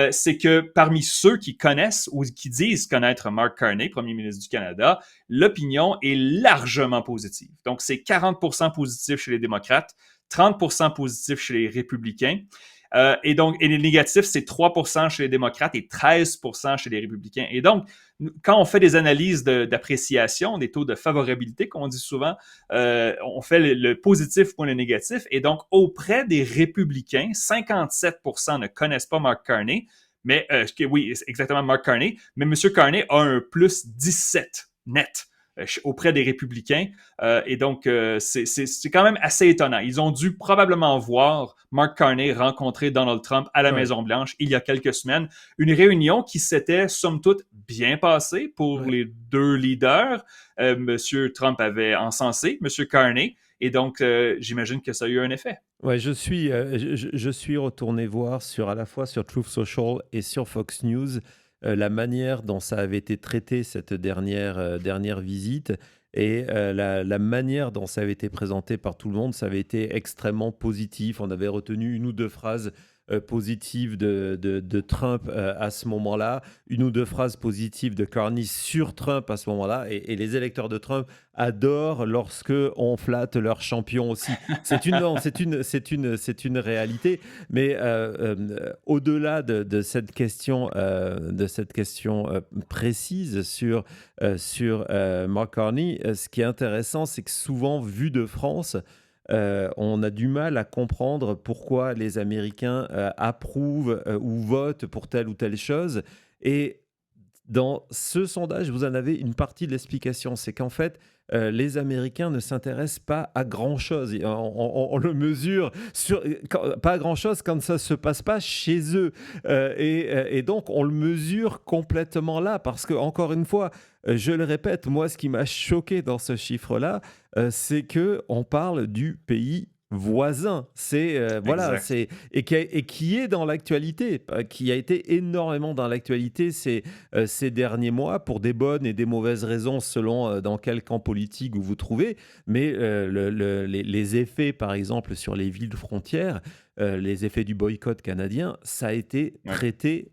c'est que parmi ceux qui connaissent ou qui disent connaître Mark Carney, premier ministre du Canada, l'opinion est largement positive. Donc, c'est 40% positif chez les démocrates, 30% positif chez les républicains. Et donc, et les négatifs, c'est 3% chez les démocrates et 13% chez les républicains. Et donc, quand on fait des analyses d'appréciation, des taux de favorabilité, comme on dit souvent, on fait le positif pour le négatif. Et donc, auprès des républicains, 57% ne connaissent pas Mark Carney, mais oui, exactement Mark Carney, mais M. Carney a un plus 17 net auprès des républicains. Et donc, c'est quand même assez étonnant. Ils ont dû probablement voir Mark Carney rencontrer Donald Trump à la
Ouais,
Maison-Blanche il y a quelques semaines. Une réunion qui s'était, somme toute, bien passée pour
ouais.
les deux leaders. Monsieur Trump avait encensé Monsieur Carney. Et donc, j'imagine que ça a eu un effet.
Ouais, je suis retourné voir à la fois sur Truth Social et sur Fox News la manière dont ça avait été traité cette dernière visite et la manière dont ça avait été présenté par tout le monde, ça avait été extrêmement positif. On avait retenu une ou deux phrases positives de Trump à ce moment-là, une ou deux phrases positives de Carney sur Trump à ce moment-là, et les électeurs de Trump adorent lorsque on flatte leur champion aussi. Non, c'est une réalité. Mais au-delà de cette question, précise sur Mark Carney, ce qui est intéressant, c'est que souvent, vu de France, on a du mal à comprendre pourquoi les Américains approuvent ou votent pour telle ou telle chose. Et dans ce sondage, vous en avez une partie de l'explication, c'est qu'en fait, les Américains ne s'intéressent pas à grand-chose. On le mesure pas à grand-chose quand ça ne se passe pas chez eux. Et donc, on le mesure complètement là, parce que, encore une fois, je le répète, moi, ce qui m'a choqué dans ce chiffre-là, c'est que on parle du pays voisin. Voilà,
Exact.
et qui est dans l'actualité, qui a été énormément dans l'actualité ces derniers mois, pour des bonnes et des mauvaises raisons, selon dans quel camp politique vous vous trouvez. Mais les effets, par exemple, sur les villes frontières, les effets du boycott canadien, ça a été
Ouais.
traité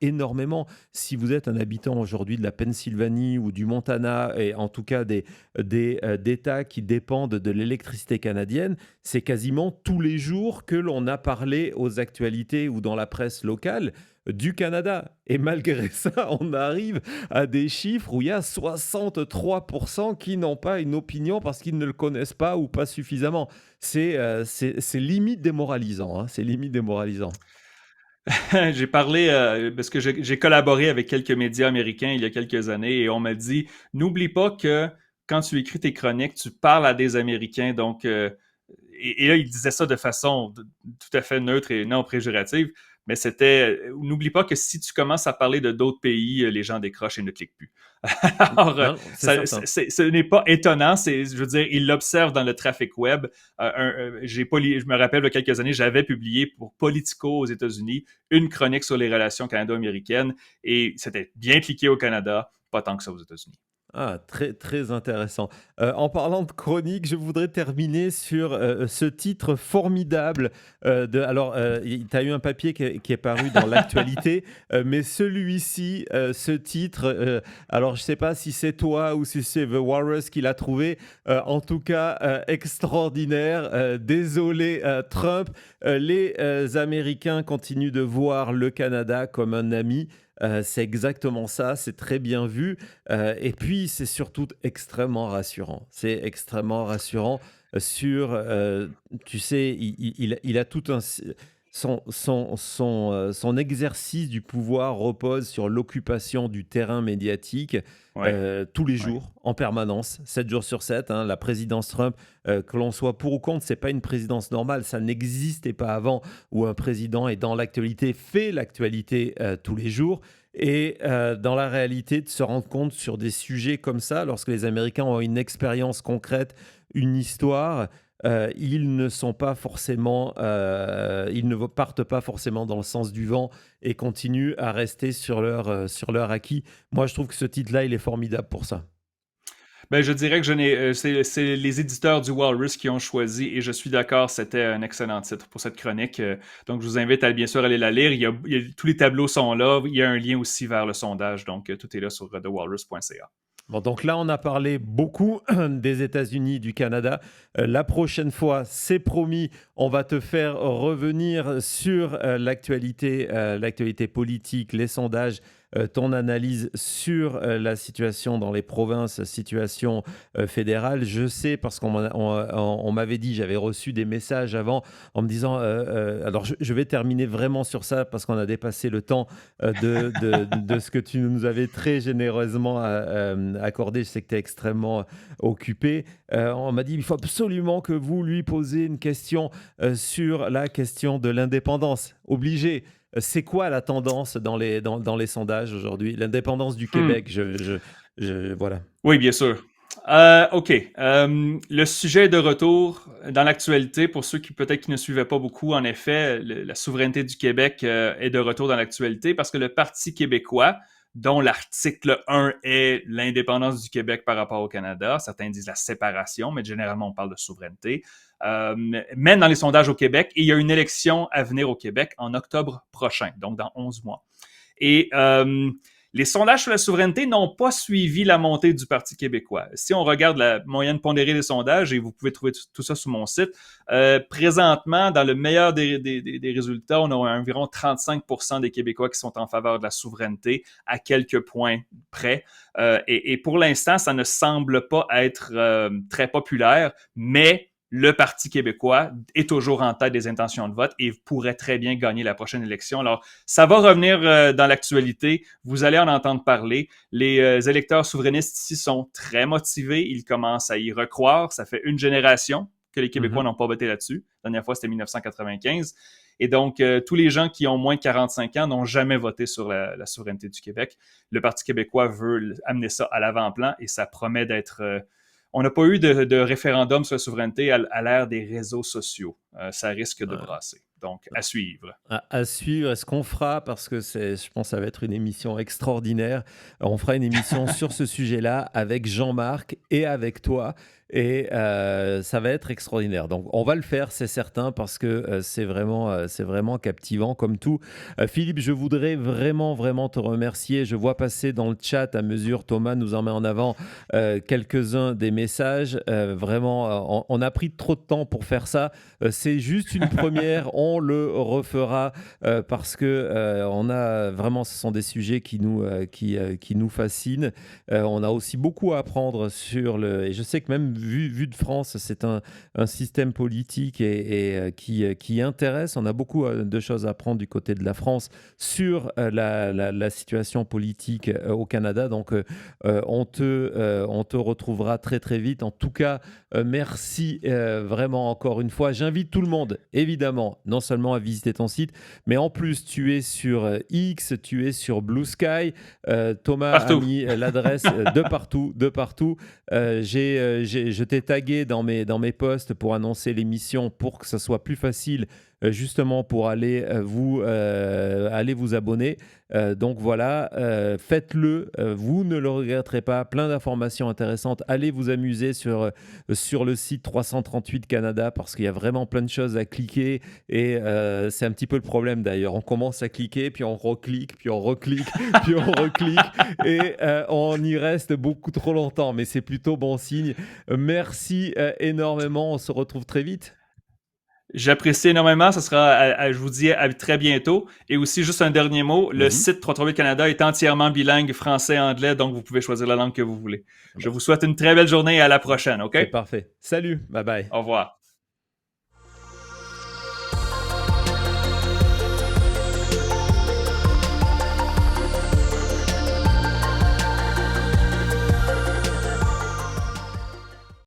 énormément. Si vous êtes un habitant aujourd'hui de la Pennsylvanie ou du Montana, et en tout cas d'États qui dépendent de l'électricité canadienne, c'est quasiment tous les jours que l'on a parlé aux actualités ou dans la presse locale du Canada. Et malgré ça, on arrive à des chiffres où il y a 63% qui n'ont pas une opinion parce qu'ils ne le connaissent pas ou pas suffisamment. C'est limite démoralisant, hein, c'est limite démoralisant.
J'ai parlé, parce que j'ai collaboré avec quelques médias américains il y a quelques années et on m'a dit, n'oublie pas que quand tu écris tes chroniques, tu parles à des Américains. Donc, et là, il disait ça de façon tout à fait neutre et non préjurative, mais c'était, n'oublie pas que si tu commences à parler de d'autres pays, les gens décrochent et ne cliquent plus. Alors,
Non, c'est certain.
ce n'est pas étonnant. Je veux dire, il l'observe dans le trafic web. Je me rappelle, il y a quelques années, j'avais publié pour Politico aux États-Unis une chronique sur les relations canado-américaines et c'était bien cliqué au Canada, pas tant que ça aux États-Unis.
Ah, très, très intéressant. En parlant de chronique, je voudrais terminer sur ce titre formidable. Alors, tu as eu un papier qui est paru dans l'actualité, mais celui-ci, ce titre, alors je ne sais pas si c'est toi ou si c'est The Walrus qui l'a trouvé, en tout cas extraordinaire. Désolé, Trump, les Américains continuent de voir le Canada comme un ami. C'est exactement ça, c'est très bien vu. Et puis, c'est surtout extrêmement rassurant. C'est extrêmement rassurant tu sais, il a tout un... Son exercice du pouvoir repose sur l'occupation du terrain médiatique
Ouais,
tous les
ouais.
jours, en permanence, 7 jours sur 7. Hein. La présidence Trump, que l'on soit pour ou contre, c'est pas une présidence normale. Ça n'existait pas avant, où un président est dans l'actualité, fait l'actualité tous les jours. Et dans la réalité, de se rendre compte sur des sujets comme ça, lorsque les Américains ont une expérience concrète, une histoire, ils ne sont pas forcément, ils ne partent pas forcément dans le sens du vent et continuent à rester sur leur acquis. Moi, je trouve que ce titre-là, il est formidable pour ça.
Ben, je dirais que c'est les éditeurs du Walrus qui ont choisi et je suis d'accord, c'était un excellent titre pour cette chronique. Donc, je vous invite à bien sûr aller la lire. Tous les tableaux sont là. Il y a un lien aussi vers le sondage. Donc, tout est là sur thewalrus.ca.
Bon, donc là, on a parlé beaucoup des États-Unis, du Canada. La prochaine fois, c'est promis, on va te faire revenir sur l'actualité politique, les sondages, ton analyse sur la situation dans les provinces, situation fédérale. Je sais parce on m'avait dit, j'avais reçu des messages avant en me disant, alors je vais terminer vraiment sur ça parce qu'on a dépassé le temps de ce que tu nous avais très généreusement accordé. Je sais que tu es extrêmement occupé. On m'a dit il faut absolument que vous lui posiez une question sur la question de l'indépendance. Obligé. C'est quoi la tendance dans les sondages aujourd'hui? L'indépendance du
Hmm.
Québec, voilà.
Oui, bien sûr. OK. Le sujet est de retour dans l'actualité. Pour ceux qui peut-être qui ne suivaient pas beaucoup, en effet, la souveraineté du Québec est de retour dans l'actualité parce que le Parti québécois, dont l'article 1 est l'indépendance du Québec par rapport au Canada, certains disent la séparation, mais généralement on parle de souveraineté, mène dans les sondages au Québec et il y a une élection à venir au Québec en octobre prochain, donc dans 11 mois. Et les sondages sur la souveraineté n'ont pas suivi la montée du Parti québécois. Si on regarde la moyenne pondérée des sondages, et vous pouvez trouver tout ça sur mon site, présentement, dans le meilleur des résultats, on a environ 35% des Québécois qui sont en faveur de la souveraineté à quelques points près. Et pour l'instant, ça ne semble pas être très populaire, mais le Parti québécois est toujours en tête des intentions de vote et pourrait très bien gagner la prochaine élection. Alors, ça va revenir dans l'actualité. Vous allez en entendre parler. Les électeurs souverainistes ici sont très motivés. Ils commencent à y recroire. Ça fait une génération que les Québécois n'ont pas voté là-dessus. La dernière fois, c'était 1995. Et donc, tous les gens qui ont moins de 45 ans n'ont jamais voté sur la souveraineté du Québec. Le Parti québécois veut amener ça à l'avant-plan et ça promet d'être on n'a pas eu de référendum sur la souveraineté à l'ère des réseaux sociaux. Ça risque de brasser. Donc, à suivre.
À suivre, ce qu'on fera, parce que je pense que ça va être une émission extraordinaire, on fera une émission sur ce sujet-là avec Jean-Marc et avec toi. Et ça va être extraordinaire. Donc, on va le faire, c'est certain, parce que c'est vraiment captivant comme tout. Philippe, je voudrais vraiment, vraiment te remercier. Je vois passer dans le chat à mesure, Thomas nous en met en avant quelques-uns des messages. Vraiment, on a pris trop de temps pour faire ça. C'est juste une première. On le refera parce que on a vraiment, ce sont des sujets qui nous fascinent. On a aussi beaucoup à apprendre et je sais que même vu de France, c'est un système politique qui intéresse. On a beaucoup de choses à apprendre du côté de la France sur la situation politique au Canada. Donc, on te retrouvera très, très vite. En tout cas, merci vraiment encore une fois. J'invite tout le monde, évidemment, non seulement à visiter ton site, mais en plus, tu es sur X, tu es sur Blue Sky. Thomas a mis l'adresse de partout. Je t'ai tagué dans mes posts pour annoncer l'émission pour que ça soit plus facile justement pour aller vous abonner. Donc voilà, faites-le, vous ne le regretterez pas. Plein d'informations intéressantes. Allez vous amuser sur le site 338 Canada parce qu'il y a vraiment plein de choses à cliquer et c'est un petit peu le problème d'ailleurs. On commence à cliquer, puis on reclique, puis on reclique, puis on reclique et on y reste beaucoup trop longtemps, mais c'est plutôt bon signe. Merci énormément, on se retrouve très vite.
J'apprécie énormément. Ça sera, je vous dis à très bientôt. Et aussi, juste un dernier mot, le site 338 Canada est entièrement bilingue français-anglais, donc vous pouvez choisir la langue que vous voulez. Je vous souhaite une très belle journée et à la prochaine, OK?
C'est parfait. Salut, bye bye.
Au revoir.